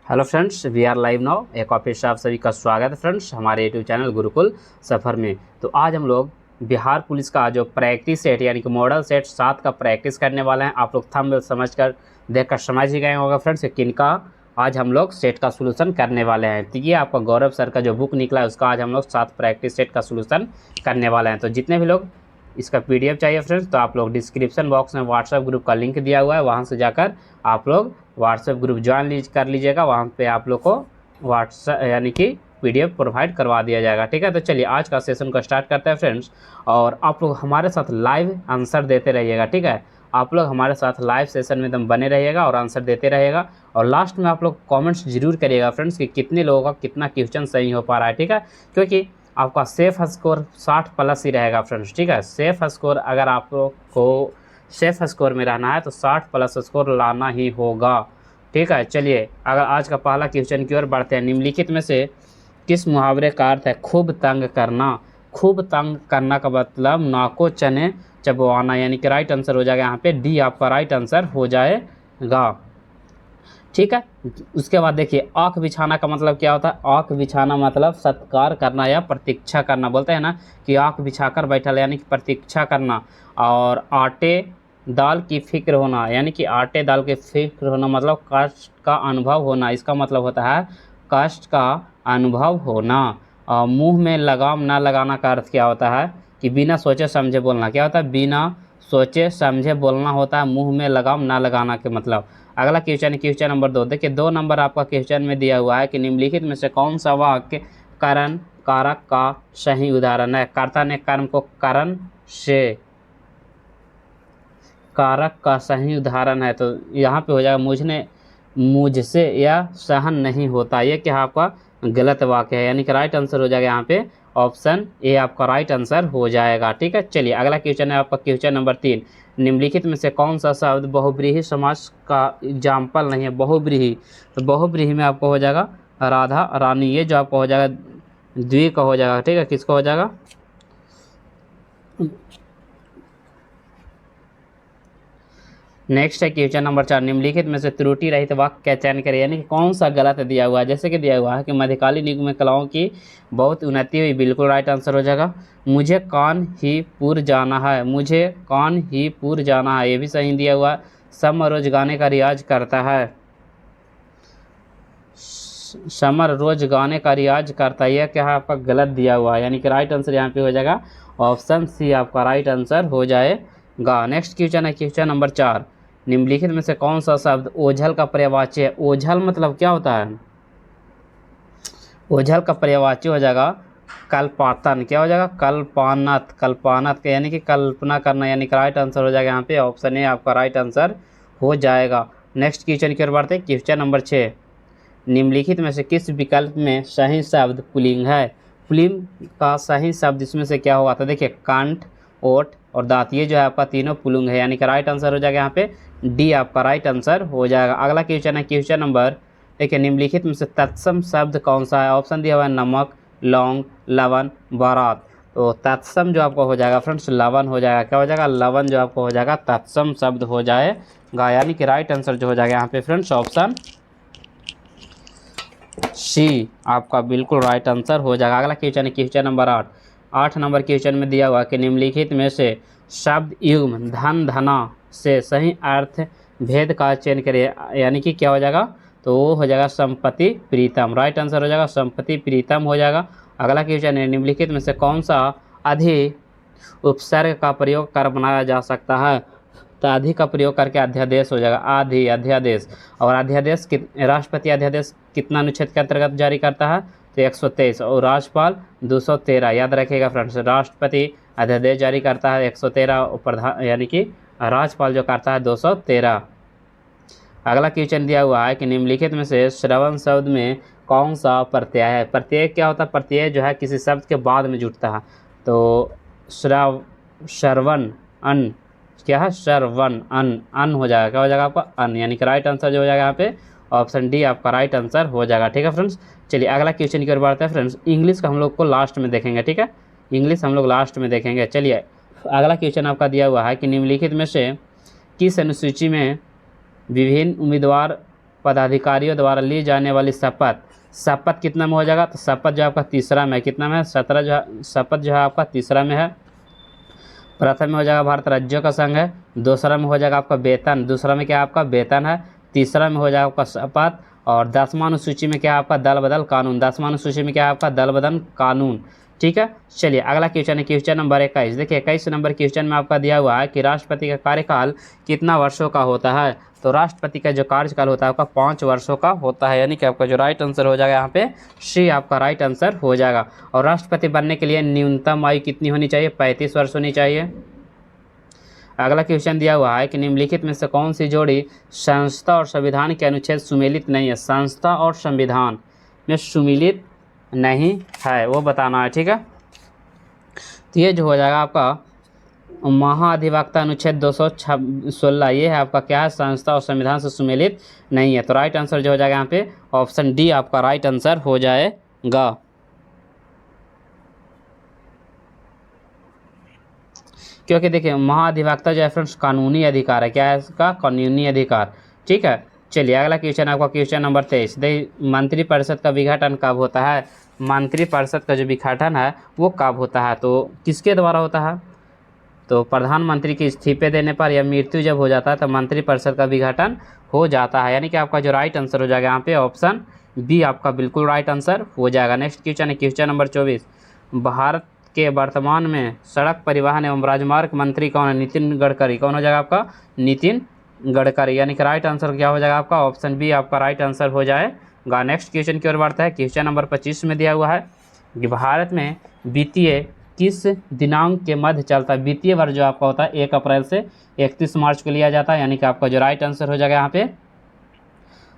Hello friends, we are live now. एक और फिर से आप सभी का स्वागत है फ्रेंड्स हमारे यूट्यूब चैनल गुरुकुल सफ़र में। तो आज हम लोग बिहार पुलिस का जो प्रैक्टिस सेट यानी कि मॉडल सेट 7 का प्रैक्टिस करने वाले हैं। आप लोग थंबनेल समझकर देखकर समझ ही गए होगा फ्रेंड्स कि किनका आज हम लोग सेट का सोल्यूशन करने वाले हैं। तो ये आपका गौरव सर का जो बुक निकला है उसका आज हम लोग 7 प्रैक्टिस सेट का सोल्यूशन करने वाले हैं। तो जितने भी लोग इसका पीडीएफ चाहिए फ्रेंड्स, तो आप लोग डिस्क्रिप्शन बॉक्स में व्हाट्सएप ग्रुप का लिंक दिया हुआ है, वहाँ से जाकर आप लोग व्हाट्सएप ग्रुप ज्वाइन कर लीजिएगा। वहाँ पे आप लोग को व्हाट्सएप यानी कि पीडीएफ प्रोवाइड करवा दिया जाएगा। ठीक है, तो चलिए आज का सेशन को स्टार्ट करते हैं फ्रेंड्स। और आप लोग हमारे साथ लाइव आंसर देते रहिएगा। ठीक है, आप लोग हमारे साथ लाइव सेशन में एकदम बने रहिएगा और आंसर देते रहिएगा। और लास्ट में आप लोग कमेंट्स जरूर करिएगा फ्रेंड्स कि कितने लोगों का कितना क्वेश्चन सही हो पा रहा है। ठीक है, क्योंकि आपका सेफ स्कोर 60+ ही रहेगा फ्रेंड्स। ठीक है, सेफ स्कोर अगर आप लोग को सेफ स्कोर में रहना है तो 60+ स्कोर लाना ही होगा। ठीक है, चलिए अगर आज का पहला क्वेश्चन की ओर बढ़ते हैं। निम्नलिखित में से किस मुहावरे का अर्थ है खूब तंग करना? खूब तंग करना का मतलब नाको चने चबवाना, यानी कि राइट आंसर हो जाएगा यहाँ पे डी आपका राइट आंसर हो जाएगा। ठीक है, उसके बाद देखिए आँख बिछाना का मतलब क्या होता है? आँख बिछाना मतलब सत्कार करना या प्रतीक्षा करना। बोलते हैं ना कि आँख बिछाकर बैठा, यानी कि प्रतीक्षा करना। और आटे दाल की फिक्र होना, यानी कि आटे दाल की फिक्र होना मतलब कष्ट का अनुभव होना। इसका मतलब होता है कष्ट का अनुभव होना। और मुँह में लगाम ना लगाना का अर्थ क्या होता है? कि बिना सोचे समझे बोलना। क्या होता है? बिना सोचे समझे बोलना होता है मुँह में लगाम ना लगाना के मतलब। अगला क्वेश्चन क्वेश्चन नंबर 2। देखिए 2 नंबर आपका क्वेश्चन में दिया हुआ है कि निम्नलिखित में से कौन सा वाक्य कारण कारक का सही उदाहरण है? कर्ता ने कर्म को कारण से कारक का सही उदाहरण है, तो यहाँ पे हो जाएगा मुझसे यह सहन नहीं होता। ये क्या आपका गलत वाक्य है, यानी कि राइट आंसर हो जाएगा यहाँ पे ऑप्शन ए आपका राइट आंसर हो जाएगा। ठीक है, चलिए अगला क्वेश्चन है आपका क्वेश्चन नंबर 3। निम्नलिखित में से कौन सा शब्द बहुब्रीहि समास का एग्जाम्पल नहीं है? बहुब्रीहि, तो बहुब्रीहि में आपको हो जाएगा राधा रानी। ये जो आपको हो जाएगा द्वि का हो जाएगा। ठीक है, किसका हो जाएगा? नेक्स्ट है क्वेश्चन नंबर 4। निम्नलिखित में से त्रुटि रहित वाक्य का चयन करें, यानी कि कौन सा गलत दिया हुआ है? जैसे कि दिया हुआ है कि मध्यकालीन युग में कलाओं की बहुत उन्नति हुई, बिल्कुल राइट आंसर हो जाएगा। मुझे कानपुर जाना है, मुझे कानपुर जाना है, ये भी सही दिया हुआ है। समर रोज गाने का रियाज करता है, समर रोज गाने का रियाज करता है, यह क्या है आपका गलत दिया हुआ है, यानी कि राइट आंसर यहाँ पे हो जाएगा ऑप्शन सी आपका राइट आंसर हो जाएगा। नेक्स्ट क्वेश्चन है क्वेश्चन नंबर 4। निम्नलिखित में से कौन सा शब्द ओझल का पर्यायवाची है? ओझल मतलब क्या होता है? ओझल का पर्यायवाची हो जाएगा कल्पातन। क्या हो जाएगा? कल्पानत, कल्पानत का यानी कि कल्पना करना, यानी कि राइट आंसर हो जाएगा यहाँ पे ऑप्शन ए आपका राइट आंसर हो जाएगा। नेक्स्ट क्वेश्चन की ओर बढ़ते हैं क्वेश्चन नंबर 6। निम्नलिखित में से किस विकल्प में सही शब्द पुल्लिंग है? पुल्लिंग का सही शब्द इसमें से क्या होगा? तो देखिए कंठ, ओठ और दांत, ये जो है आपका तीनों पुल्लिंग है, यानी कि राइट आंसर हो जाएगा यहाँ पे डी आपका राइट आंसर हो जाएगा। अगला क्वेश्चन है क्वेश्चन नंबर, देखिए निम्नलिखित में से तत्सम शब्द कौन सा है? ऑप्शन दिया हुआ है नमक, लौंग, लवण, बारात। तो तत्सम जो आपको हो जाएगा फ्रेंड्स लवण हो जाएगा। क्या हो जाएगा? लवण जो आपको हो जाएगा तत्सम शब्द हो जाएगा, यानी कि राइट आंसर जो हो जाएगा यहाँ पे फ्रेंड्स ऑप्शन सी आपका बिल्कुल राइट आंसर हो जाएगा। अगला क्वेश्चन है क्वेश्चन नंबर 8। 8 नंबर क्वेश्चन में दिया हुआ कि निम्नलिखित में से शब्द युग्म धन धना से सही अर्थ भेद का चयन करिए, यानी कि क्या हो जाएगा? तो वो हो जाएगा संपत्ति प्रीतम, राइट आंसर हो जाएगा संपत्ति प्रीतम हो जाएगा। अगला क्वेश्चन है निम्नलिखित में से कौन सा अधि उपसर्ग का प्रयोग कर बनाया जा सकता है? तो आधि का प्रयोग करके अध्यादेश हो जाएगा, आधि अध्यादेश। और अध्यादेश राष्ट्रपति अध्यादेश कितना अनुच्छेद के अंतर्गत जारी करता है? तो 123। और राज्यपाल 213। याद रखिएगा फ्रेंड्स, राष्ट्रपति अध्यादेश जारी करता है 113, प्रधान यानी कि राज्यपाल जो करता है 213। अगला क्वेश्चन दिया हुआ है कि निम्नलिखित में से श्रवण शब्द में कौन सा प्रत्यय है? प्रत्यय क्या होता है? प्रत्यय जो है किसी शब्द के बाद में जुड़ता है। तो श्रवण अन क्या है? श्रवण अन हो जाएगा। क्या हो जाएगा आपका? अन, यानी कि राइट आंसर जो हो जाएगा यहाँ पे ऑप्शन डी आपका राइट आंसर हो जाएगा। ठीक है फ्रेंड्स, चलिए अगला क्वेश्चन की ओर बढ़ते हैं फ्रेंड्स। इंग्लिश का हम लोग को लास्ट में देखेंगे। ठीक है, इंग्लिश हम लोग लास्ट में देखेंगे। चलिए अगला क्वेश्चन आपका दिया हुआ है कि निम्नलिखित में से किस अनुसूची में विभिन्न उम्मीदवार पदाधिकारियों द्वारा ली जाने वाली शपथ, शपथ कितना में हो जाएगा, तो शपथ जो आपका तीसरा में, कितना में है, 17 जो शपथ जो है आपका तीसरा में है। प्रथम में हो जाएगा भारत राज्यों का संघ है, दूसरा में हो जाएगा आपका वेतन, दूसरा में क्या है आपका वेतन है, तीसरा में हो जाएगा आपका शपथ, और 10वां अनुसूची में क्या है आपका दल बदल कानून, 10वां अनुसूची में क्या है आपका दल बदल कानून। ठीक है, चलिए अगला क्वेश्चन है क्वेश्चन नंबर 21। देखिए 21 नंबर क्वेश्चन में आपका दिया हुआ है कि राष्ट्रपति का कार्यकाल कितना वर्षों का होता है। तो राष्ट्रपति का जो कार्यकाल होता है आपका 5 वर्षों का होता है, यानी कि आपका जो राइट आंसर हो जाएगा यहाँ पे सी आपका राइट आंसर हो जाएगा। और राष्ट्रपति बनने के लिए न्यूनतम आयु कितनी होनी चाहिए, 35 वर्ष होनी चाहिए। अगला क्वेश्चन दिया हुआ है कि निम्नलिखित में से कौन सी जोड़ी संस्था और संविधान के अनुच्छेद सुमेलित नहीं है, संस्था और संविधान में सुमेलित नहीं है, वो बताना है। ठीक है, तो ये जो हो जाएगा आपका महाधिवक्ता अनुच्छेद 216, ये है आपका क्या है, संस्था और संविधान से सुमेलित नहीं है। तो राइट आंसर जो हो जाएगा यहाँ पे ऑप्शन डी आपका राइट आंसर हो जाएगा। क्योंकि देखिए महाधिवक्ता जो है फ्रेंड्स कानूनी अधिकार है, क्या है इसका, कानूनी अधिकार। ठीक है, चलिए अगला क्वेश्चन आपका क्वेश्चन नंबर 23। मंत्रिपरिषद का विघटन कब होता है, मंत्रिपरिषद का जो विघटन है वो कब होता है, तो किसके द्वारा होता है, तो प्रधानमंत्री के इस्तीफे देने पर या मृत्यु जब हो जाता है तो मंत्रिपरिषद का विघटन हो जाता है, यानी कि आपका जो राइट आंसर हो जाएगा यहाँ पे ऑप्शन बी आपका बिल्कुल राइट आंसर हो जाएगा। नेक्स्ट क्वेश्चन है क्वेश्चन नंबर 24। भारत के वर्तमान में सड़क परिवहन एवं राजमार्ग मंत्री कौन है, नितिन गडकरी। कौन हो जाएगा आपका, नितिन गडकरी, यानी कि राइट आंसर क्या हो जाएगा आपका ऑप्शन बी आपका राइट आंसर हो जाएगा। नेक्स्ट क्वेश्चन की ओर बढ़ता है, क्वेश्चन नंबर 25 में दिया हुआ है कि भारत में वित्तीय किस दिनांक के मध्य चलता है, वित्तीय वर्ष जो आपका होता है 1 अप्रैल से 31 मार्च को लिया जाता है, यानी कि आपका जो राइट आंसर हो जाएगा यहाँ पे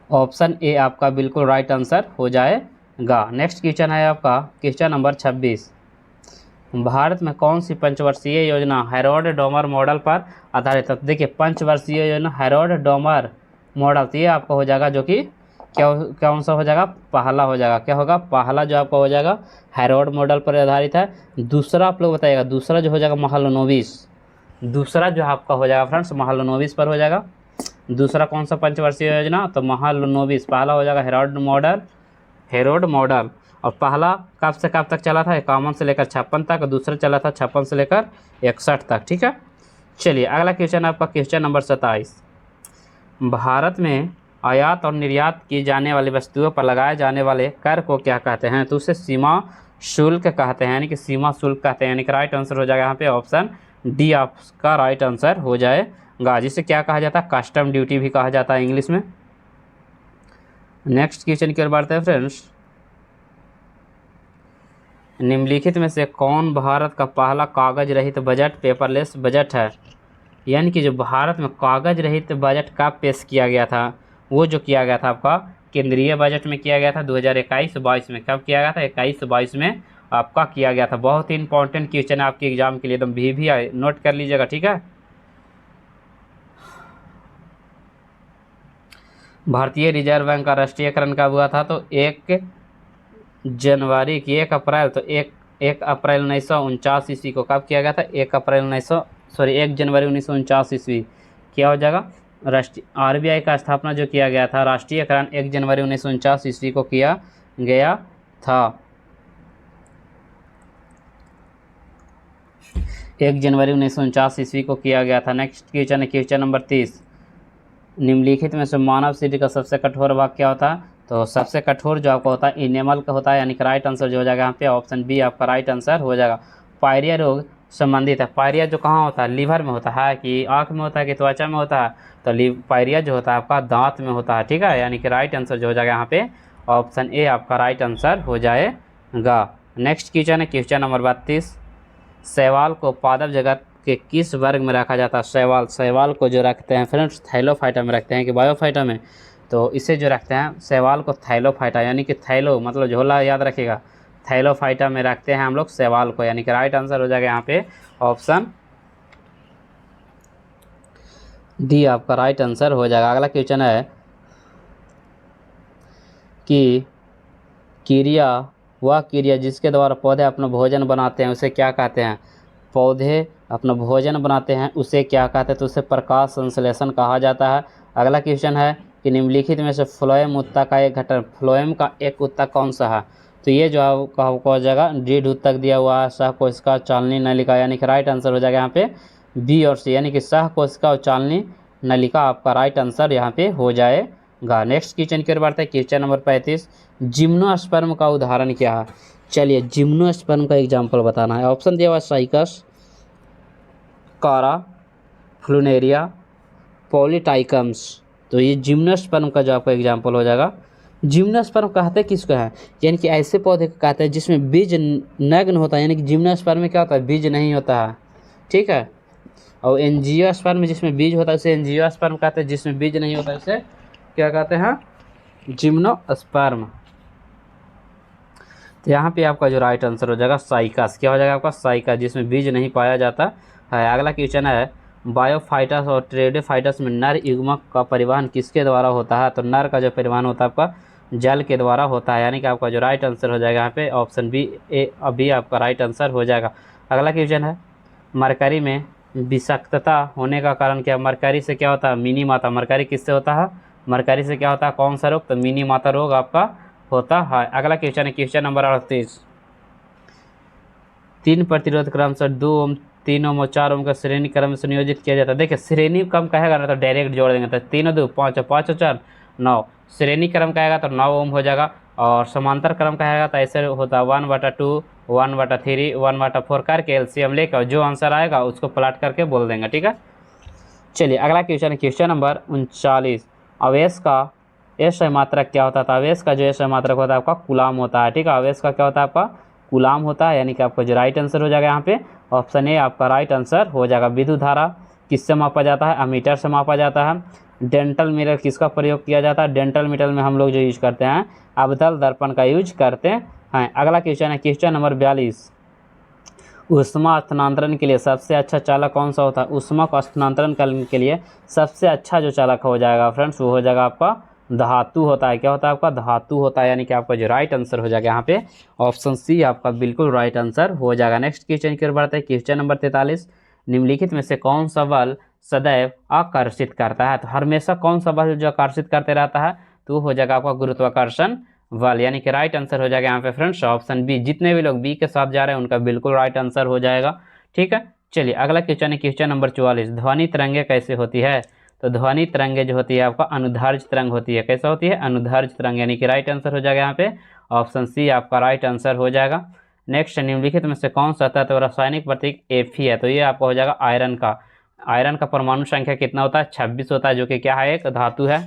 ऑप्शन ए आपका बिल्कुल राइट आंसर हो जाएगा। नेक्स्ट क्वेश्चन है आपका क्वेश्चन नंबर 26। भारत में कौन सी पंचवर्षीय योजना हैरोल्ड डोमर मॉडल पर आधारित है। देखिए पंचवर्षीय योजना हैरोल्ड डोमर मॉडल, तो ये आपका हो जाएगा जो कि कौन सा हो जाएगा, पहला हो जाएगा, क्या होगा, पहला जो आपका हो जाएगा हैरोल्ड मॉडल पर आधारित है। दूसरा आप लोग बताइएगा, दूसरा जो हो जाएगा महलनोबिस, दूसरा जो आपका हो जाएगा फ्रेंड्स महलनोबिस पर हो जाएगा। दूसरा कौन सा पंचवर्षीय योजना, तो महलनोबिस, पहला हो जाएगा हैरोल्ड मॉडल। और पहला कब से कब तक चला था, 51 से लेकर 56 तक, दूसरा चला था 56 से लेकर 61 तक। ठीक है, चलिए अगला क्वेश्चन आपका क्वेश्चन नंबर 27। भारत में आयात और निर्यात की जाने वाली वस्तुओं पर लगाए जाने वाले कर को क्या कहते हैं, तो उसे सीमा शुल्क कहते हैं, यानी कि सीमा शुल्क कहते हैं, यानी कि राइट आंसर हो जाएगा यहाँ पे ऑप्शन डी आपका राइट आंसर हो जाएगा, जिसे क्या कहा जाता है, कस्टम ड्यूटी भी कहा जाता है इंग्लिश में। नेक्स्ट क्वेश्चन की ओर बढ़ते हैं फ्रेंड्स। निम्नलिखित में से कौन भारत का पहला कागज रहित बजट पेपरलेस बजट है, यानी कि जो भारत में कागज रहित बजट कब पेश किया गया था, वो जो किया गया था आपका केंद्रीय बजट में किया गया था 2021-22 में। कब किया गया था, 21-22 में आपका किया गया था। बहुत ही इंपॉर्टेंट क्वेश्चन है आपके एग्जाम के लिए, एकदम भी आए, नोट कर लीजिएगा। ठीक है, भारतीय रिजर्व बैंक का राष्ट्रीयकरण कब हुआ था, तो 1 जनवरी की 1 अप्रैल, तो 1 अप्रैल 1949 ईस्वी को कब किया गया था, 1 जनवरी 1949 ईस्वी। क्या हो जाएगा, आरबीआई का स्थापना जो किया गया था, राष्ट्रीयकरण 1 जनवरी 1949 ईस्वी को किया गया था, 1 जनवरी 1949 ईस्वी को किया गया था। नेक्स्ट क्वेश्चन है क्वेश्चन नंबर 30। निम्नलिखित में से मानव शरीर का सबसे कठोर भाग क्या होता है, तो सबसे कठोर जो आपका होता है इनेमल का होता है, यानी कि राइट आंसर जो हो जाएगा यहाँ पे ऑप्शन बी आपका राइट आंसर हो जाएगा। पायरिया रोग संबंधित है, पायरिया जो कहाँ होता है, लीवर में होता है कि आँख में होता है कि त्वचा में होता है, तो पायरिया जो होता है आपका दांत में होता है। ठीक है, यानी कि राइट आंसर जो हो जाएगा यहाँ पे ऑप्शन ए आपका राइट आंसर हो जाएगा। नेक्स्ट क्वेश्चन है क्वेश्चन नंबर 32। शैवाल को पादप जगत के किस वर्ग में रखा जाता है, शैवाल को जो रखते हैं फ्रेंड्स थैलोफाइटा में रखते हैं कि बायोफाइटा में, तो इसे जो रखते हैं शैवाल को थैलोफाइटा, यानी कि थैलो मतलब झोला याद रखिएगा, थैलोफाइटा में रखते हैं हम लोग शैवाल को, यानी कि राइट आंसर हो जाएगा यहाँ पे ऑप्शन डी आपका राइट आंसर हो जाएगा। अगला क्वेश्चन है कि क्रिया जिसके द्वारा पौधे अपना भोजन बनाते हैं उसे क्या कहते हैं, पौधे अपना भोजन बनाते हैं उसे क्या कहते हैं, तो उसे प्रकाश संश्लेषण कहा जाता है। अगला क्वेश्चन है कि निम्नलिखित में से फ्लोएम उत्तक का एक घटक, फ्लोएम का एक उत्तक कौन सा है? तो ये जो आपका हो जाएगा रीढ़ उत्तक दिया हुआ है, सह कोशिका चालनी नलिका, यानी कि राइट आंसर हो जाएगा यहाँ पे बी और सी, यानी कि सह कोशिका और चालनी नलिका आपका राइट आंसर यहाँ पे हो जाएगा। नेक्स्ट क्वेश्चन की ओर बढ़ते हैं, क्वेश्चन नंबर 35। जिम्नोस्पर्म का उदाहरण क्या है? चलिए जिम्नोस्पर्म का एग्जाम्पल बताना है। ऑप्शन दिया हुआ साइकस, कारा, फ्लूनेरिया, पॉलीटाइकम्स। तो ये जिम्नोस्पर्म का जो आपका एग्जाम्पल हो जाएगा। जिम्नोस्पर्म कहते किसको है? यानी कि ऐसे पौधे को कहते हैं जिसमें बीज नग्न होता है, यानी कि जिम्नोस्पर्म में क्या होता है, बीज नहीं होता है, ठीक है। और एंजियोस्पर्म में जिसमें बीज होता है उसे एंजियोस्पर्म कहते हैं, जिसमें बीज नहीं होता है उसे क्या कहते हैं, जिम्नोस्पर्म। तो यहाँ पे आपका जो राइट आंसर हो जाएगा साइकस। क्या हो जाएगा आपका? साइकस, जिसमें बीज नहीं पाया जाता है। अगला क्वेश्चन है, बायोफाइटस और टेरिडोफाइटस में नर युग्मक का परिवहन किसके द्वारा होता है? तो नर का जो परिवहन होता है आपका जल के द्वारा होता है, यानी कि आपका जो राइट आंसर हो जाएगा यहाँ पे ऑप्शन बी, ए बी आपका राइट आंसर हो जाएगा। अगला क्वेश्चन है, मरकरी में विषाक्तता होने का कारण क्या? मरकरी से क्या होता है? मिनी माता। मरकरी किससे होता है? मरकरी से क्या होता है? कौन सा रोग? तो मिनी माता रोग आपका होता है। अगला क्वेश्चन है, क्वेश्चन नंबर 38। 3 प्रतिरोध क्रम से 2 ओम, 3 ओम और 4 ओम का श्रेणी क्रम में संयोजित किया जाता है। देखिए श्रेणी क्रम कहेगा ना तो डायरेक्ट जोड़ देंगे, तो 3 2 5 5 और 4 9। श्रेणी क्रम कहेगा तो 9 ओम हो जाएगा, और समांतर क्रम कहेगा तो ऐसे होता है 1/2, 1/3, 1/4 करके एलसीएम लेकर जो आंसर आएगा उसको प्लाट करके बोल देंगे, ठीक है। चलिए अगला क्वेश्चन है, क्वेश्चन नंबर 39। अवेश का एस मात्रक क्या होता था? अवेश का जो एस मात्रक होता है आपका कूलाम होता है, ठीक है। अवेश का क्या होता है आपका? कूलाम होता है, यानी कि आपका जो राइट आंसर हो जाएगा यहाँ पे ऑप्शन ए आपका राइट आंसर हो जाएगा। विद्युत धारा किससे मापा जाता है? अमीटर से मापा जाता है। डेंटल मिरर किसका प्रयोग किया जाता है? डेंटल मिरर में हम लोग जो यूज करते हैं अवतल दर्पण का यूज करते हैं। अगला क्वेश्चन है, क्वेश्चन नंबर 42। ऊष्मा स्थानांतरण के लिए सबसे अच्छा चालक कौन सा होता है? ऊष्मा को स्थानांतरण करने के लिए सबसे अच्छा जो चालक हो जाएगा फ्रेंड्स वो हो जाएगा आपका धातु होता है। क्या होता है आपका? धातु होता है, यानी कि आपका जो राइट आंसर हो जाएगा यहाँ पे ऑप्शन सी आपका बिल्कुल राइट आंसर हो जाएगा। नेक्स्ट क्वेश्चन की ओर बढ़ते हैं, क्वेश्चन नंबर 43। निम्नलिखित में से कौन सा बल सदैव आकर्षित करता है? तो हमेशा कौन सा बल जो आकर्षित करते रहता है तो हो जाएगा आपका गुरुत्वाकर्षण बल, यानी कि राइट आंसर हो जाएगा यहाँ पे फ्रेंड्स ऑप्शन बी। जितने भी लोग बी के साथ जा रहे हैं उनका बिल्कुल राइट आंसर हो जाएगा, ठीक है। चलिए अगला क्वेश्चन है, क्वेश्चन नंबर 44। ध्वनि तरंगे कैसे होती है? तो ध्वनि तरंगे जो होती है आपका अनुदैर्घ्य तरंग होती है। कैसा होती है? अनुदैर्घ्य तरंग, यानी कि राइट आंसर हो जाएगा यहाँ पे ऑप्शन सी आपका राइट आंसर हो जाएगा। नेक्स्ट निम्नलिखित में से कौन सा तत्व रासायनिक प्रतीक Fe है? तो ये आपका हो जाएगा आयरन का। आयरन का परमाणु संख्या कितना होता है? 26 होता है, जो कि क्या है? एक धातु है।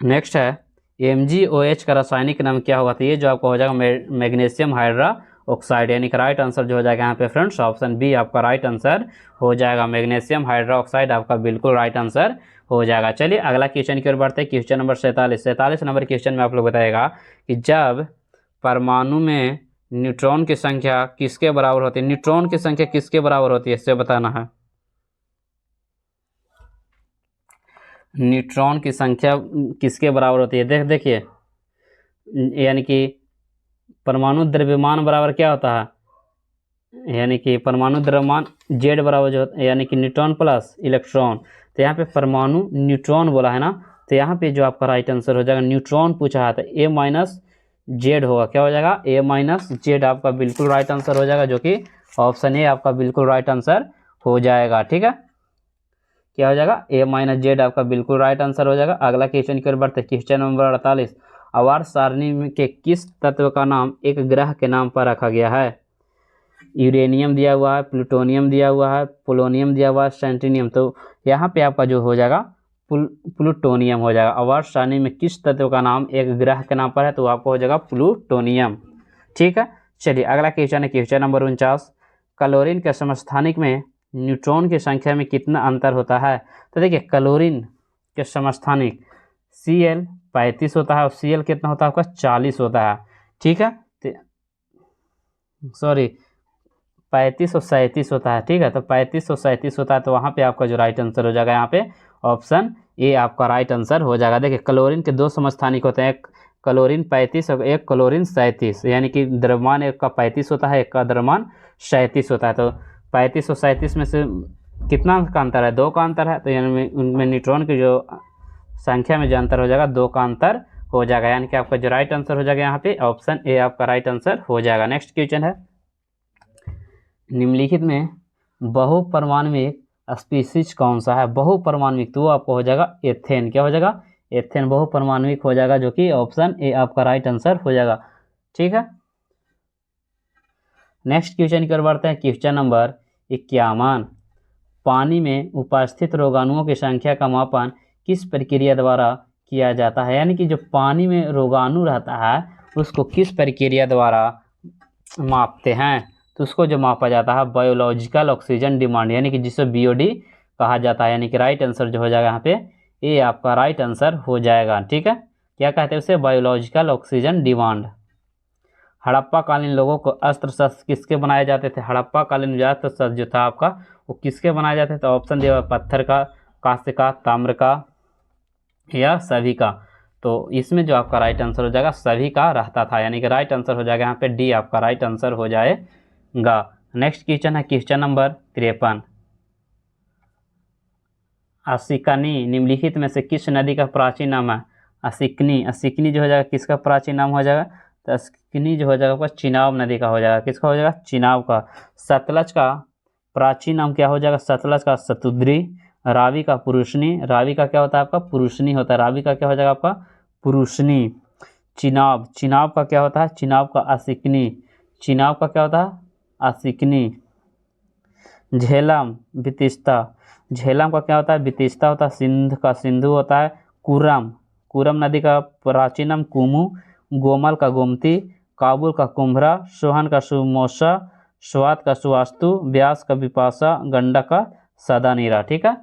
नेक्स्ट है, MgOH का रासायनिक नाम क्या होगा? तो ये जो आपका हो जाएगा मैग्नीशियम हाइड्रा ऑक्साइड, यानी कि राइट आंसर जो हो जाएगा यहाँ पे फ्रेंड्स ऑप्शन बी आपका राइट आंसर हो जाएगा। मैग्नीशियम हाइड्रा ऑक्साइड आपका बिल्कुल राइट आंसर हो जाएगा। चलिए अगला क्वेश्चन की ओर बढ़ते हैं, क्वेश्चन नंबर 47 नंबर क्वेश्चन में आप लोग बताएगा कि जब परमाणु में न्यूट्रॉन की संख्या किसके बराबर होती है? न्यूट्रॉन की संख्या किसके बराबर होती है इससे बताना है। न्यूट्रॉन की संख्या किसके बराबर होती है? देखिए यानी कि परमाणु द्रव्यमान बराबर क्या होता है? यानी कि परमाणु द्रव्यमान जेड बराबर जो यानी कि न्यूट्रॉन प्लस इलेक्ट्रॉन। तो यहाँ पे परमाणु न्यूट्रॉन बोला है ना, तो यहाँ पे जो आपका राइट आंसर हो जाएगा न्यूट्रॉन पूछा है तो ए माइनस जेड होगा। क्या हो जाएगा? ए माइनस जेड आपका बिल्कुल राइट आंसर हो जाएगा, जो कि ऑप्शन ए आपका बिल्कुल राइट आंसर हो जाएगा, ठीक है। क्या हो जाएगा? ए माइनस जेड आपका बिल्कुल राइट आंसर हो जाएगा। अगला क्वेश्चन की ओर बढ़ते हैं, क्वेश्चन नंबर 48। आवर्त सारणी के किस तत्व का नाम एक ग्रह के नाम पर रखा गया है? यूरेनियम दिया हुआ है, प्लूटोनियम दिया हुआ है, पोलोनियम दिया हुआ है, सेंटिनियम। तो यहाँ पे आपका जो हो जाएगा प्लूटोनियम हो जाएगा। आवर्त सारणी में किस तत्व का नाम एक ग्रह के नाम पर है? तो आपको हो जाएगा प्लूटोनियम, ठीक है। चलिए अगला क्वेश्चन है, क्वेश्चन नंबर 49। क्लोरीन के समस्थानिक में न्यूट्रॉन की संख्या में कितना अंतर होता है? तो देखिए क्लोरीन के समस्थानिक Cl 35 होता है और Cl कितना होता है आपका 40 होता है, ठीक है। सॉरी 35 और 37 होता है, ठीक है। तो 35 और 37 होता है, तो वहाँ पे आपका जो राइट आंसर हो जाएगा यहाँ पे ऑप्शन ए आपका राइट आंसर हो जाएगा। देखिए क्लोरीन के दो समस्थानिक होते हैं, एक क्लोरीन 35 और एक क्लोरीन 37, यानी कि द्रव्यमान एक का 35 होता है, एक का द्रव्यमान 37 होता है। तो 35 और 37 में से कितना का अंतर है, 2 का अंतर है, तो यानी उनमें न्यूट्रॉन की जो संख्या में जो अंतर हो जाएगा 2 का अंतर हो जाएगा, यानी कि आपका जो राइट आंसर हो जाएगा यहाँ पे ऑप्शन ए आपका राइट आंसर हो जाएगा। नेक्स्ट क्वेश्चन है, निम्नलिखित में बहुपरमाणविक स्पीसीज कौन सा है? बहुपरमाणविक, तो आपको हो जाएगा एथेन। क्या हो जाएगा? एथेन बहुपरमाणविक हो जाएगा, जो कि ऑप्शन ए आपका राइट आंसर हो जाएगा। ठीक है, नेक्स्ट क्वेश्चन की ओर बढ़ते हैं। क्वेश्चन नंबर 51, पानी में उपस्थित रोगाणुओं की संख्या का मापन किस प्रक्रिया द्वारा किया जाता है? यानी कि जो पानी में रोगाणु रहता है उसको किस प्रक्रिया द्वारा मापते हैं? तो उसको जो मापा जाता है बायोलॉजिकल ऑक्सीजन डिमांड, यानी कि जिसे बीओडी कहा जाता है, यानी कि राइट आंसर जो हो जाएगा यहाँ पे ए आपका राइट आंसर हो जाएगा। ठीक है, क्या कहते हैं उसे? Biological oxygen demand. हड़प्पा कालीन लोगों को अस्त्र शस्त्र किसके बनाए जाते थे? हड़प्पा कालीन अस्त्र शस्त्र जो था आपका वो किसके बनाए जाते थे? तो ऑप्शन दिया हुआ पत्थर का, कांस्य का, ताम्र का या सभी का। तो इसमें जो आपका राइट आंसर हो जाएगा सभी का रहता था, यानी कि राइट आंसर हो जाएगा यहाँ पे डी आपका राइट आंसर हो जाएगा। नेक्स्ट क्वेश्चन है क्वेश्चन नंबर 53, असिकनी निम्नलिखित में से किस नदी का प्राचीन नाम है? असिकनी, असिकनी जो हो जाएगा किसका प्राचीन नाम हो जाएगा? तो असिकनी जो हो जाएगा आपका चिनाब नदी का हो जाएगा। किसका हो जाएगा? चिनाब का। सतलज का प्राचीन नाम क्या हो जाएगा? सतलज का सतुद्री, रावी का पुरुषनी, रावी का क्या होता है आपका? पुरुषनी होता है, रावी का क्या हो जाएगा आपका? पुरुषनी। चिनाब, चिनाब का क्या होता है? चिनाब का असिकनी, चिनाब का क्या होता है? असिकनी। झेलम, बितिस्ता, झेलम का क्या होता है? बितिस्ता होता है। सिंध का सिंधु होता है। कुरम, कुरम नदी का प्राचीन नाम कुमू, गोमल का गोमती, काबुल का कुम्भरा, सोहन का सुमोसा, स्वात का सुवास्तु, व्यास का विपाशा, गंडक का सदानीरा। ठीक है,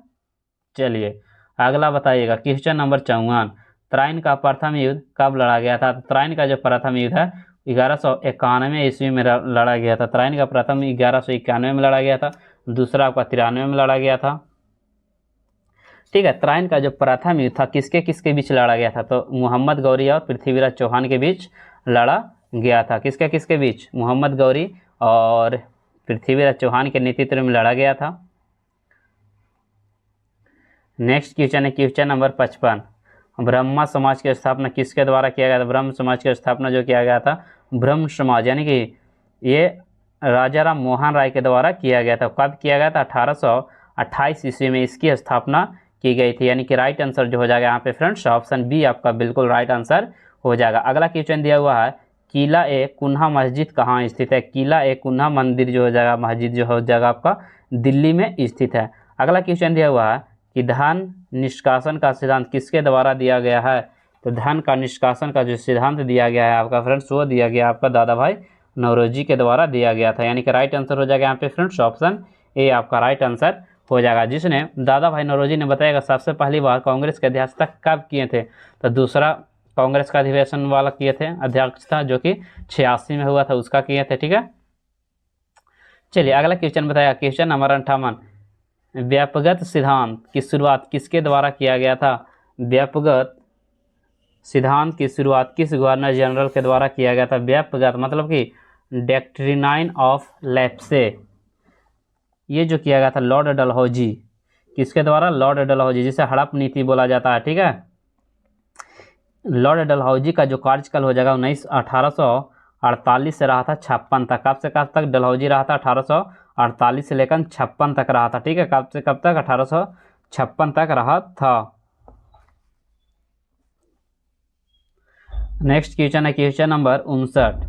चलिए अगला बताइएगा क्वेश्चन नंबर 54, त्राइन का प्रथम युद्ध कब लड़ा गया था? तो त्राइन का जो प्रथम युद्ध है 1191 ईस्वी में लड़ा गया था। त्राइन का प्रथम 1191 में लड़ा गया था, दूसरा आपका 93 में लड़ा गया था। ठीक है, त्राइन का जो प्रथम युद्ध था किसके किसके बीच लड़ा गया था? तो मोहम्मद गौरी और पृथ्वीराज चौहान के बीच लड़ा गया था। किसके किसके बीच? मोहम्मद गौरी और पृथ्वीराज चौहान के नेतृत्व में लड़ा गया था। नेक्स्ट क्वेश्चन है क्वेश्चन नंबर 55, ब्रह्मा समाज की स्थापना किसके द्वारा किया गया था? ब्रह्म समाज की स्थापना जो किया गया था ब्रह्म समाज, यानी कि ये राजा राम मोहन राय के द्वारा किया गया था। कब किया गया था? 1828 ईस्वी में इसकी स्थापना की गई थी, यानी कि राइट आंसर जो हो जाएगा यहाँ पे फ्रेंड्स ऑप्शन बी आपका बिल्कुल राइट आंसर हो जाएगा। अगला क्वेश्चन दिया हुआ है, किला ए कुन्हा मस्जिद कहाँ स्थित है? किला ए कुन्हा मंदिर जो हो जाएगा, मस्जिद जो हो जाएगा आपका दिल्ली में स्थित है। अगला क्वेश्चन दिया हुआ है कि धन निष्कासन का सिद्धांत किसके द्वारा दिया गया है? तो धन का निष्कासन का जो सिद्धांत दिया गया है आपका फ्रेंड्स वो दिया गया आपका दादा भाई नौरोजी के द्वारा दिया गया था, यानी कि राइट आंसर हो जाएगा यहाँ पे फ्रेंड्स ऑप्शन ए आपका राइट आंसर हो जाएगा। जिसने दादा भाई नौरोजी ने बताएगा सबसे पहली बार कांग्रेस के अध्यक्षता कब किए थे? तो दूसरा कांग्रेस का अधिवेशन वाला किए थे अध्यक्ष था, जो कि 86 में हुआ था, उसका किए थे। ठीक है, चलिए अगला क्वेश्चन बताया क्वेश्चन नंबर 58, व्यापकगत सिद्धांत की शुरुआत किसके द्वारा किया गया था? व्यापकगत सिद्धांत की शुरुआत किस गवर्नर जनरल के द्वारा किया गया था? व्यापकगत मतलब कि डॉक्ट्रिनाइन ऑफ लेप्से, ये जो किया गया था लॉर्ड डलहौजी, किसके द्वारा? लॉर्ड डलहौजी, जिसे हड़प नीति बोला जाता है। ठीक है, लॉर्ड डलहौजी का जो कार्यकाल हो जाएगा 1848 से रहा था 56 तक। कब से कब तक डलहौजी रहा था? 1848 से लेकर 56 तक रहा था। ठीक है, कब से कब तक? 1856 तक रहा था। नेक्स्ट क्वेश्चन है क्वेश्चन नंबर 59,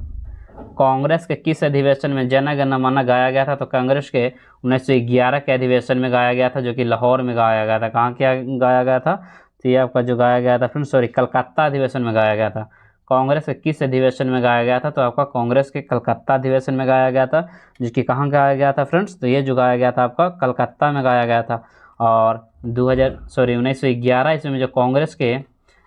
कांग्रेस के किस अधिवेशन में जन गण मन गाया गया था? तो कांग्रेस के 1911 के अधिवेशन में गाया गया था, जो कि लाहौर में गाया गया था। कहाँ क्या गाया गया था? तो ये आपका जो गाया गया था फ्रेंड्स कलकत्ता अधिवेशन में गाया गया था। कांग्रेस के किस अधिवेशन में गाया गया था? तो आपका कांग्रेस के कलकत्ता अधिवेशन में गाया गया था, जो कि कहाँ गाया गया था फ्रेंड्स? तो ये जो गाया गया था आपका कलकत्ता में गाया गया था। और 1911 ईस्वी में जो कांग्रेस के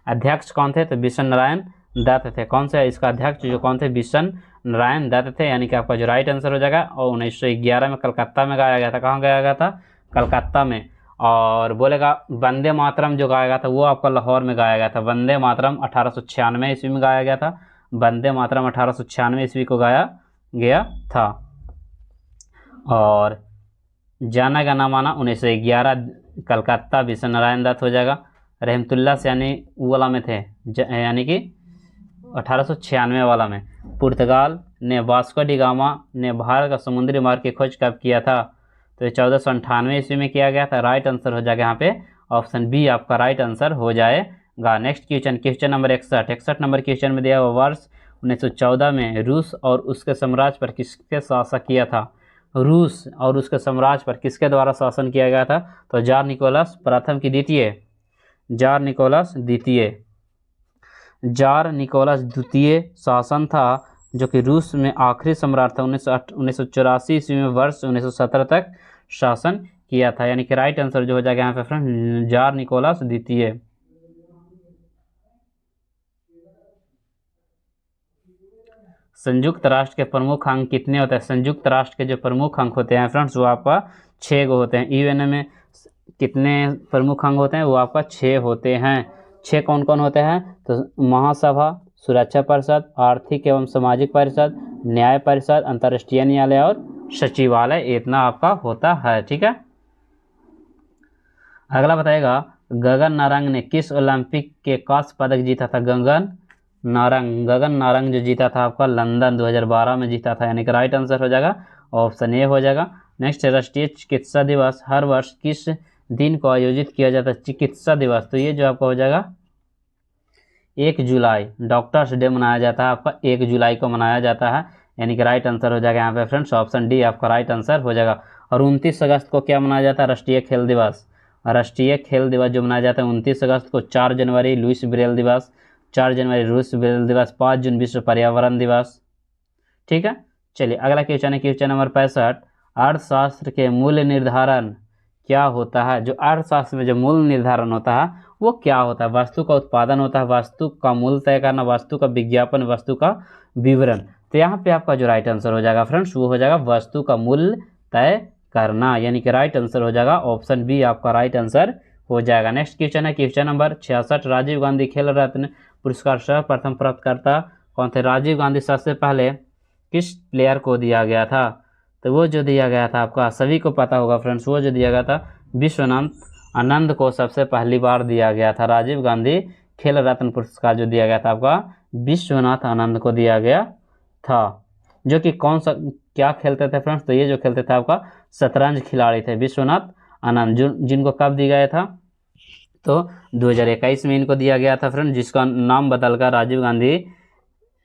अध्यक्ष कौन थे? तो बिशन नारायण दत्त थे। कौन से इसका अध्यक्ष जो कौन थे? बिशन नारायण दत्त थे, यानी कि आपका जो राइट आंसर हो जाएगा। और 1911 में कलकत्ता में गाया गया था। कहाँ गाया गया था? कलकत्ता में। और बोलेगा वंदे मातरम जो गाया गया था वो आपका लाहौर में गाया गया था। वंदे मातरम 1896 ईस्वी में गाया गया था। वंदे मातरम 1896 ईस्वी को गाया गया था। और जाना गाना माना 1911 कलकत्ता विश्व नारायण दत्त हो जाएगा। रहमतुल्लाह से यानी वो वाला में थे यानी कि 1896 वाला में। पुर्तगाल ने वास्को डी गामा ने भारत का समुद्री मार्ग की खोज कब किया था? तो ये 1498 ईस्वी में किया गया था। राइट आंसर हो जाएगा यहाँ पे ऑप्शन बी आपका राइट आंसर हो जाएगा। Next question number 61 number question में दिया हुआ वर्ष 1914 में रूस और उसके साम्राज्य पर किसके शासन किया था? रूस और उसके साम्राज्य पर किसके द्वारा शासन किया गया था? तो जार निकोलस प्रथम की द्वितीय? जार निकोलस द्वितीय। जार निकोलस द्वितीय शासन था जो कि रूस में आखिरी सम्राट था। 1984 ईस्वी में वर्ष 1917 तक शासन किया था, यानी कि राइट आंसर जो हो जाएगा यहाँ पे फ्रेंड जार निकोलस द्वितीय। संयुक्त राष्ट्र के प्रमुख अंग कितने होते हैं? संयुक्त राष्ट्र के जो प्रमुख अंग होते हैं फ्रेंड्स वो आपका 6 गो होते हैं। यूएन में कितने प्रमुख अंग होते हैं? वो आपका 6 होते हैं। 6 कौन कौन होते हैं? तो महासभा, सुरक्षा परिषद, आर्थिक एवं सामाजिक परिषद, न्याय परिषद, अंतर्राष्ट्रीय न्यायालय और सचिवालय, इतना आपका होता है। ठीक है, अगला बताएगा गगन नारंग ने किस ओलंपिक के कांस्य पदक जीता था? गगन नारंग जो जीता था आपका लंदन 2012 में जीता था, यानी कि राइट आंसर हो जाएगा ऑप्शन ए हो जाएगा। नेक्स्ट राष्ट्रीय चिकित्सा दिवस हर वर्ष किस दिन को आयोजित किया जाता है? चिकित्सा दिवस, तो ये जो आपका हो जाएगा 1 जुलाई, डॉक्टर्स डे मनाया जाता है आपका 1 जुलाई को मनाया जाता है, यानी कि राइट आंसर हो जाएगा यहाँ पे फ्रेंड्स ऑप्शन डी आपका राइट आंसर हो जाएगा। और 29 अगस्त को क्या मनाया जाता है? राष्ट्रीय खेल दिवस। राष्ट्रीय खेल दिवस जो मनाया जाता है 29 अगस्त को। 4 जनवरी लुईस ब्रेल दिवस, 4 जनवरी लुईस ब्रेल दिवस, 5 जून विश्व पर्यावरण दिवस। ठीक है, चलिए अगला क्वेश्चन है क्वेश्चन नंबर 65। अर्थशास्त्र के मूल्य निर्धारण क्या होता है? जो अर्थशास्त्र में जो मूल्य निर्धारण होता है वो क्या होता है? वस्तु का उत्पादन होता है, वस्तु का मूल्य तय करना, वस्तु का विज्ञापन, वस्तु का विवरण। तो यहाँ पे आपका जो राइट आंसर हो जाएगा फ्रेंड्स वो हो जाएगा वस्तु का मूल्य तय करना, यानी कि राइट आंसर हो जाएगा ऑप्शन बी आपका राइट आंसर हो जाएगा। नेक्स्ट क्वेश्चन है क्वेश्चन नंबर 66। राजीव गांधी खेल रत्न पुरस्कार सर्वप्रथम प्राप्तकर्ता कौन थे? राजीव गांधी सबसे पहले किस प्लेयर को दिया गया था? तो वो जो दिया गया था आपका सभी को पता होगा फ्रेंड्स, वो जो दिया गया था विश्वनाथ आनंद को सबसे पहली बार दिया गया था। राजीव गांधी खेल रत्न पुरस्कार जो दिया गया था आपका विश्वनाथ आनंद को दिया गया था, जो कि कौन सा क्या खेलते थे फ्रेंड्स? तो ये जो खेलते थे आपका शतरंज खिलाड़ी थे विश्वनाथ आनंद, जिनको कब दिया गया था? तो 2021 में इनको दिया गया था फ्रेंड, जिसका नाम बदलकर राजीव गांधी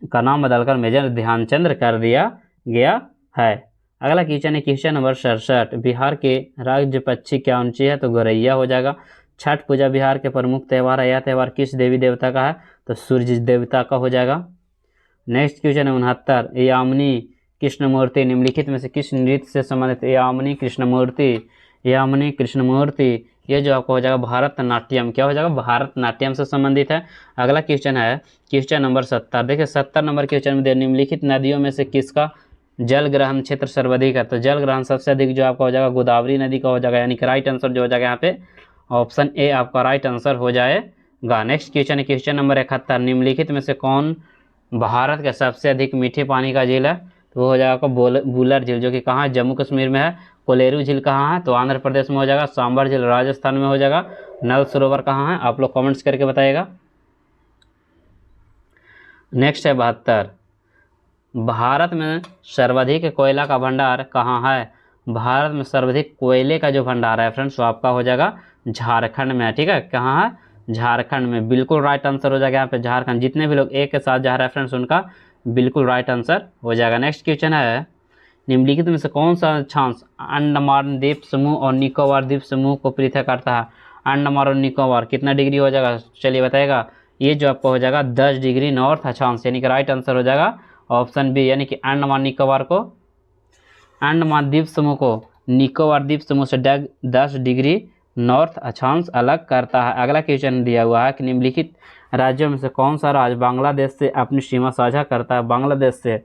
का नाम बदलकर मेजर ध्यानचंद कर दिया गया है। अगला क्वेश्चन है क्वेश्चन नंबर 67। बिहार के राज्य पक्षी क्या ऊंची है? तो गौरैया हो जाएगा। छठ पूजा बिहार के प्रमुख त्यौहार है, यह त्यौहार किस देवी देवता का है? तो सूर्य देवता का हो जाएगा। नेक्स्ट क्वेश्चन है 69। यामिनी कृष्णमूर्ति निम्नलिखित में से किस नृत्य से संबंधित? यामिनी कृष्णमूर्ति ये जो आपको हो जाएगा भारतनाट्यम, क्या हो जाएगा? भारतनाट्यम से संबंधित है। अगला क्वेश्चन है क्वेश्चन नंबर 70। देखिए 70 नंबर क्वेश्चन में निम्नलिखित नदियों में से किसका जल ग्रहण क्षेत्र सर्वाधिक है? तो जल ग्रहण सबसे अधिक जो आपका हो जाएगा गोदावरी नदी का हो जाएगा, यानी कि राइट आंसर जो हो जाएगा यहाँ पे ऑप्शन ए आपका राइट आंसर हो जाएगा। नेक्स्ट क्वेश्चन है क्वेश्चन नंबर 71। निम्नलिखित में से कौन भारत का सबसे अधिक मीठे पानी का झील है? तो वो हो जाएगा बुलर झील, जो कि कहाँ है? जम्मू कश्मीर में है। कोलेरू झील कहाँ है? तो आंध्र प्रदेश में हो जाएगा। सांबर झील राजस्थान में हो जाएगा। नल सरोवर कहाँ है? आप लोग कमेंट्स करके बताइएगा। नेक्स्ट है 72। भारत में सर्वाधिक कोयला का भंडार कहाँ है? भारत में सर्वाधिक कोयले का जो भंडार है फ्रेंड्स वो आपका हो जाएगा झारखंड में, ठीक है। कहाँ है? झारखंड में, बिल्कुल राइट आंसर हो जाएगा यहाँ पे झारखंड। जितने भी लोग एक के साथ जा रहे हैं फ्रेंड्स उनका बिल्कुल राइट आंसर हो जाएगा। नेक्स्ट क्वेश्चन है निम्नलिखित में से कौन सा अक्षांश अंडमान द्वीप समूह और निकोबार द्वीप समूह को पृथक करता है? अंडमान और निकोबार कितना डिग्री हो जाएगा? चलिए बताएगा। ये जो आपको हो जाएगा 10 डिग्री नॉर्थ अक्षांश, यानी कि राइट आंसर हो जाएगा ऑप्शन बी, यानी कि अंडमान निकोबार को, अंडमान द्वीप समूह को निकोबार द्वीप समूह से 10 डिग्री नॉर्थ अक्षांश अलग करता है। अगला क्वेश्चन दिया हुआ है कि निम्नलिखित राज्यों में से कौन सा राज्य बांग्लादेश से अपनी सीमा साझा करता है? बांग्लादेश से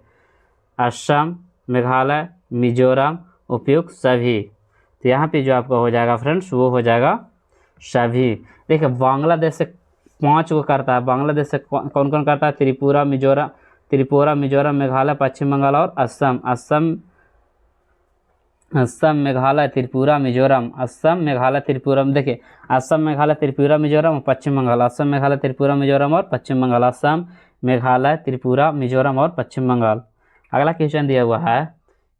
असम, मेघालय, मिजोरम, उपयुक्त सभी। तो यहाँ पे जो आपका हो जाएगा फ्रेंड्स वो हो जाएगा सभी। देखिए बांग्लादेश से 5 को करता है। बांग्लादेश से कौन कौन करता है? त्रिपुरा, मिजोरम, मेघालय, पश्चिम बंगाल और असम। असम, मेघालय, त्रिपुरा, मिजोरम। असम, मेघालय, त्रिपुरा, देखिए असम, मेघालय, त्रिपुरा, मिजोरम और पश्चिम बंगाल। असम, मेघालय, त्रिपुरा, मिजोरम और पश्चिम बंगाल। असम, मेघालय, त्रिपुरा, मिजोरम और पश्चिम बंगाल। अगला क्वेश्चन दिया हुआ है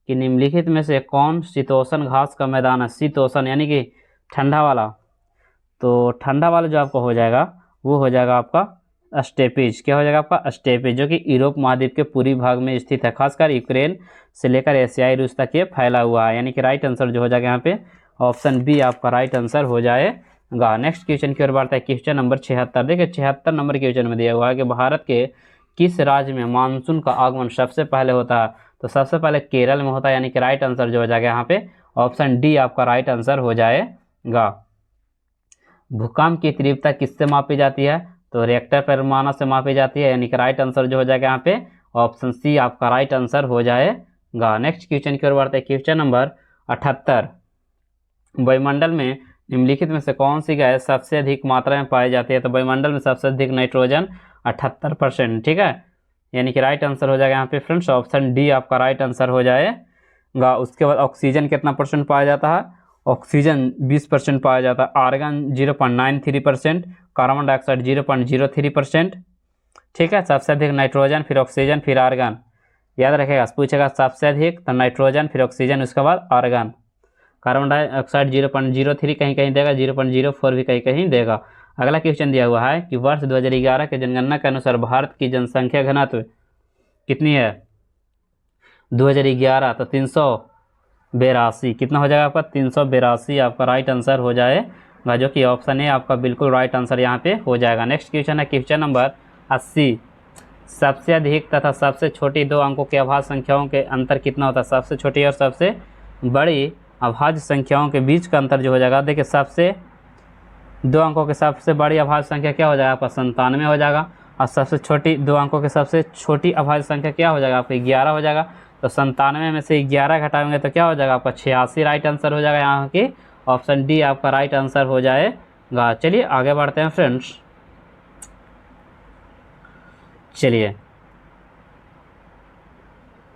कि निम्नलिखित में से कौन शीतोष्ण घास का मैदान है? शीतोष्ण यानी कि ठंडा वाला, तो ठंडा वाला जो आपका हो जाएगा वो हो जाएगा आपका स्टेपीज। क्या हो जाएगा आपका? स्टेपीज, जो कि यूरोप महाद्वीप के पूर्वी भाग में स्थित है, खासकर यूक्रेन से लेकर एशियाई रूस तक ये फैला हुआ है। यानी कि राइट आंसर जो हो जाएगा यहाँ पे ऑप्शन बी आपका राइट आंसर हो जाएगा। नेक्स्ट क्वेश्चन की ओर बढ़ता है, क्वेश्चन नंबर 76। देखिए 76 नंबर क्वेश्चन में दिया हुआ है कि भारत के किस राज्य में मानसून का आगमन सबसे पहले होता है? तो सबसे पहले केरल में होता है, यानी कि राइट आंसर जो हो जाएगा यहाँ पे ऑप्शन डी आपका राइट आंसर हो जाएगा। भूकंप की तीव्रता किससे मापी जाती है? तो रिएक्टर पैमाना से मापी जाती है, यानी कि राइट आंसर जो हो जाएगा यहाँ पे ऑप्शन सी आपका राइट आंसर हो जाएगा। नेक्स्ट क्वेश्चन की ओर बढ़ते हैं, क्वेश्चन नंबर 78। वायुमंडल में निम्नलिखित में से कौन सी गैस सबसे अधिक मात्रा में पाई जाती है? तो वायुमंडल में सबसे अधिक नाइट्रोजन 78%, ठीक है, यानी कि राइट आंसर हो जाएगा यहाँ पे फ्रेंड्स ऑप्शन डी आपका राइट आंसर हो जाएगा। उसके बाद ऑक्सीजन कितना परसेंट पाया जाता है? ऑक्सीजन 20% पाया जाता है, आर्गन 0.93%, कार्बन डाइऑक्साइड 0.03%, ठीक है। सबसे अधिक नाइट्रोजन, फिर ऑक्सीजन, फिर आर्गन, याद रखेगा, पूछेगा सबसे अधिक तो नाइट्रोजन, फिर ऑक्सीजन, उसके बाद आर्गन। कार्बन डाइऑक्साइड 0.03 कहीं कहीं देगा, 0.04 भी कहीं कहीं देगा। अगला क्वेश्चन दिया हुआ है कि वर्ष 2011 के जनगणना के अनुसार भारत की जनसंख्या घनत्व कितनी है? 2011 तो 382, कितना हो जाएगा आपका? 382 आपका राइट आंसर हो जाएगा, जो कि ऑप्शन ए आपका बिल्कुल राइट आंसर यहाँ पे हो जाएगा। नेक्स्ट क्वेश्चन है क्वेश्चन नंबर 80। सबसे अधिक तथा सबसे छोटी दो अंकों के अभाज्य संख्याओं के अंतर कितना होता है? सबसे छोटी और सबसे बड़ी अभाज्य संख्याओं के बीच का अंतर जो हो जाएगा, देखिए सबसे दो अंकों के सबसे बड़ी अभाज्य संख्या क्या हो जाएगा आपका? 97 हो जाएगा, और सबसे छोटी दो अंकों के सबसे छोटी अभाज्य संख्या क्या हो जाएगा आपका? 11 हो जाएगा। तो 97 में से 11 घटाएंगे तो क्या हो जाएगा आपका? 86 राइट आंसर हो जाएगा यहाँ की ऑप्शन डी आपका राइट आंसर हो जाएगा। चलिए आगे बढ़ते हैं फ्रेंड्स। चलिए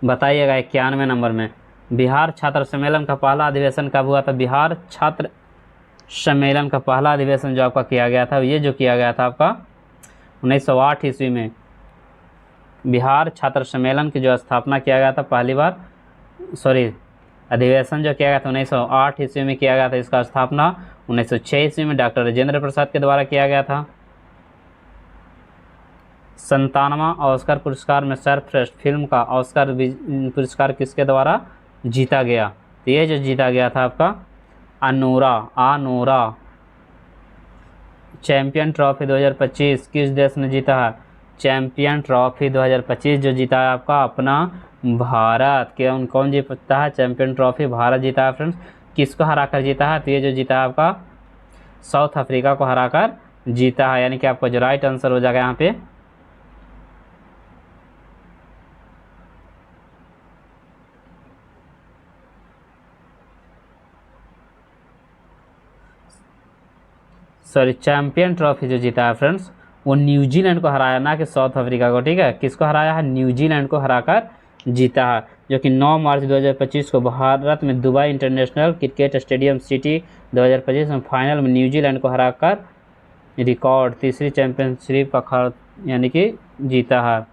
बताइएगा 91 नंबर में बिहार छात्र सम्मेलन का पहला अधिवेशन कब हुआ था? बिहार छात्र सम्मेलन का पहला अधिवेशन जो आपका किया गया था, ये जो किया गया था आपका 1908 ईस्वी में बिहार छात्र सम्मेलन की जो स्थापना किया गया था पहली बार, अधिवेशन जो किया गया था 1908 ईस्वी में किया गया था। इसका स्थापना 1906 ईस्वी में डॉक्टर राजेंद्र प्रसाद के द्वारा किया गया था। 97वां ऑस्कर पुरस्कार में सर्वश्रेष्ठ फिल्म का ऑस्कर पुरस्कार किसके द्वारा जीता गया? तो ये जो जीता गया था आपका अनोरा। चैंपियन ट्रॉफी 2025 किस देश ने जीता है? चैंपियन ट्रॉफी 2025 जो जीता है आपका अपना भारत। कौन जीता है चैंपियन ट्रॉफी? भारत जीता है फ्रेंड्स। किसको हराकर जीता है? तो ये जो जीता है आपका साउथ अफ्रीका को हराकर जीता है, यानी कि आपका जो राइट आंसर हो जाएगा यहाँ पे चैंपियन ट्रॉफी जो जीता है फ्रेंड्स वो न्यूजीलैंड को हराया, ना कि साउथ अफ्रीका को, ठीक है। किसको हराया है? न्यूजीलैंड को हराकर जीता है, जो कि 9 मार्च 2025 को भारत में Dubai international cricket stadium city 2025 में फाइनल में न्यूजीलैंड को हराकर रिकॉर्ड तीसरी चैंपियनशिप का यानी कि जीता है।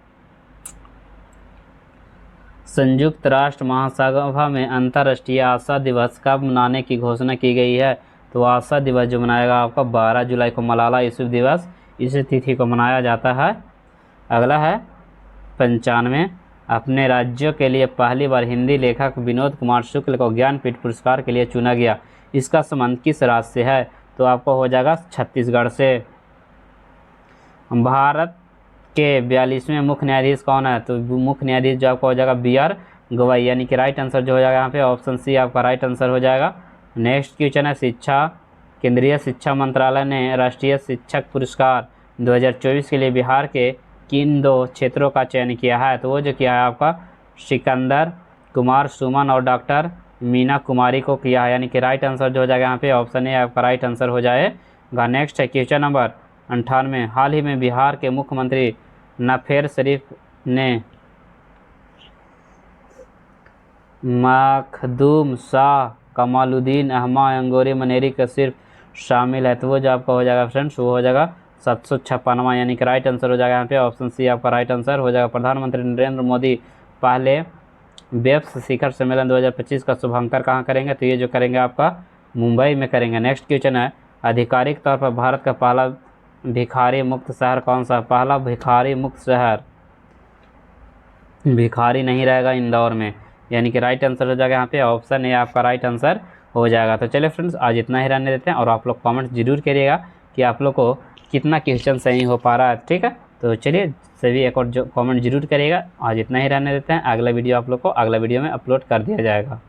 संयुक्त राष्ट्र महासभा में अंतर्राष्ट्रीय आशा दिवस कब मनाने की घोषणा की गई है? तो आशा दिवस जो मनाएगा आपका 12 जुलाई को मलाला यूसुफ दिवस, इस तिथि को मनाया जाता है। अगला है 95। अपने राज्यों के लिए पहली बार हिंदी लेखक विनोद कुमार शुक्ल को ज्ञानपीठ पुरस्कार के लिए चुना गया, इसका संबंध किस राज्य से है? तो आपको हो जाएगा छत्तीसगढ़ से। भारत के 42वें मुख्य न्यायाधीश कौन है? तो मुख्य न्यायाधीश जो आपका हो जाएगा BR गवाई, यानी कि राइट आंसर जो हो जाएगा यहाँ पे ऑप्शन सी आपका राइट आंसर हो जाएगा। नेक्स्ट क्वेश्चन है शिक्षा। केंद्रीय शिक्षा मंत्रालय ने राष्ट्रीय शिक्षक पुरस्कार 2024 के लिए बिहार के किन 2 क्षेत्रों का चयन किया है? तो वो जो किया है आपका सिकंदर कुमार सुमन और डॉक्टर मीना कुमारी को किया है, यानी कि राइट आंसर जो हो जाएगा यहाँ पे ऑप्शन ए आपका राइट आंसर हो जाएगा। नेक्स्ट है क्वेश्चन नंबर 98। हाल ही में बिहार के मुख्यमंत्री नवाज शरीफ ने मखदूम शाह, कमालुद्दीन, अहमा, अंगोरी, मनेरी का सिर्फ शामिल है। तो वो जो आपका हो जाएगा फ्रेंड्स वो हो जाएगा 756वां, यानी कि राइट आंसर हो जाएगा यहाँ पे ऑप्शन सी आपका राइट आंसर हो जाएगा। प्रधानमंत्री नरेंद्र मोदी पहले बेप्स शिखर सम्मेलन 2025 का शुभारंभ कहाँ करेंगे? तो ये जो करेंगे आपका मुंबई में करेंगे। नेक्स्ट क्वेश्चन है, आधिकारिक तौर पर भारत का पहला भिखारी मुक्त शहर कौन सा? पहला भिखारी मुक्त शहर, भिखारी नहीं रहेगा इंदौर में, यानी कि राइट आंसर हो जाएगा यहाँ पे ऑप्शन ए आपका राइट आंसर हो जाएगा। तो चलिए फ्रेंड्स आज इतना ही रहने देते हैं और आप लोग कमेंट जरूर करिएगा कि आप लोग को कितना क्वेश्चन सही हो पा रहा है, ठीक है। तो चलिए सभी एक और जो कमेंट जरूर करिएगा। आज इतना ही रहने देते हैं, अगला वीडियो आप लोग को अगला वीडियो में अपलोड कर दिया जाएगा।